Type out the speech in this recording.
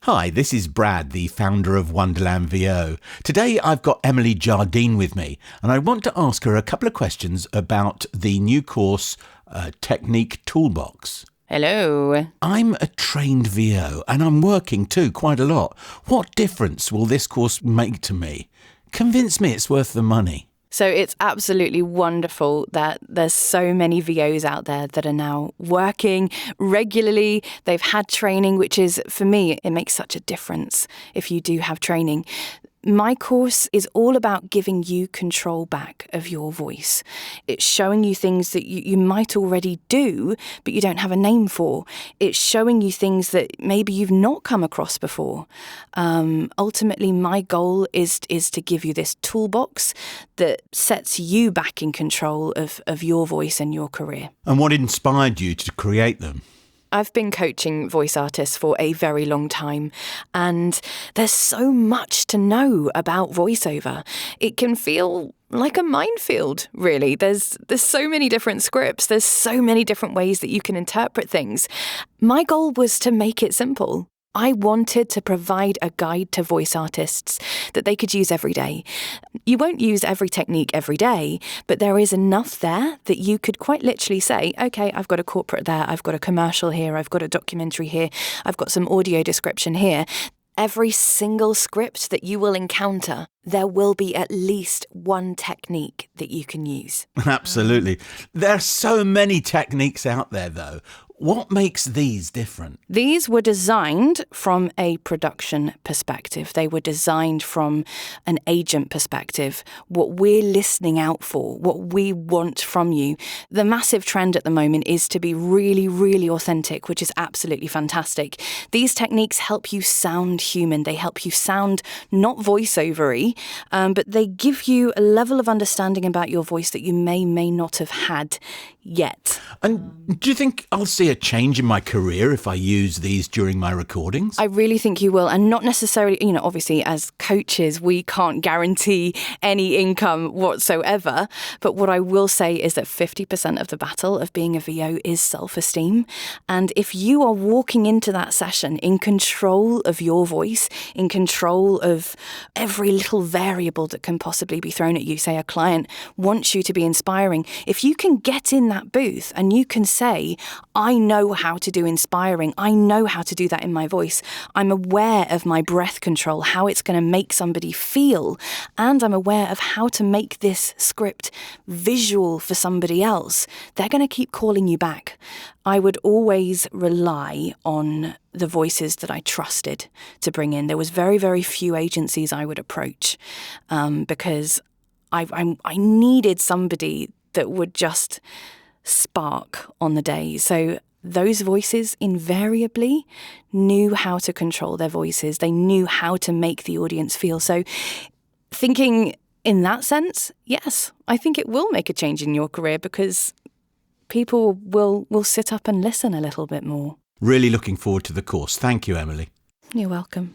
Hi, this is Brad, the founder of Wonderland VO. Today I've got Emily Jardine with me, and I want to ask her a couple of questions about the new course, Technique Toolbox. Hello. I'm a trained VO, and I'm working too quite a lot. What difference will this course make to me? Convince me it's worth the money. So it's absolutely wonderful that there's so many VOs out there that are now working regularly. They've had training, which is, for me, it makes such a difference if you do have training. My course is all about giving you control back of your voice. It's showing you things that you might already do, but you don't have a name for. It's showing you things that maybe you've not come across before. Ultimately, my goal is to give you this toolbox that sets you back in control of your voice and your career. And what inspired you to create them? I've been coaching voice artists for a very long time, and there's so much to know about voiceover. It can feel like a minefield, really. There's so many different scripts. There's so many different ways that you can interpret things. My goal was to make it simple. I wanted to provide a guide to voice artists that they could use every day. You won't use every technique every day, but there is enough there that you could quite literally say, okay, I've got a corporate there, I've got a commercial here, I've got a documentary here, I've got some audio description here. Every single script that you will encounter, there will be at least one technique that you can use. Absolutely. There are so many techniques out there, though. What makes these different? These were designed from a production perspective. They were designed from an agent perspective. What we're listening out for, what we want from you. The massive trend at the moment is to be really, really authentic, which is absolutely fantastic. These techniques help you sound human. They help you sound not voiceovery, but they give you a level of understanding about your voice that you may not have had yet. And do you think I'll see a change in my career if I use these during my recordings? I really think you will, and not necessarily, obviously as coaches, we can't guarantee any income whatsoever. But what I will say is that 50% of the battle of being a VO is self-esteem. And if you are walking into that session in control of your voice, in control of every little variable that can possibly be thrown at you, say a client wants you to be inspiring, if you can get in that booth and you can say, I know how to do inspiring. I know how to do that in my voice. I'm aware of my breath control, how it's going to make somebody feel. And I'm aware of how to make this script visual for somebody else. They're going to keep calling you back. I would always rely on the voices that I trusted to bring in. There was very, very few agencies I would approach because I needed somebody that would just spark on the day. So those voices invariably knew how to control their voices. They knew how to make the audience feel. So thinking in that sense, yes, I think it will make a change in your career because people will sit up and listen a little bit more. Really looking forward to the course. Thank you, Emily. You're welcome.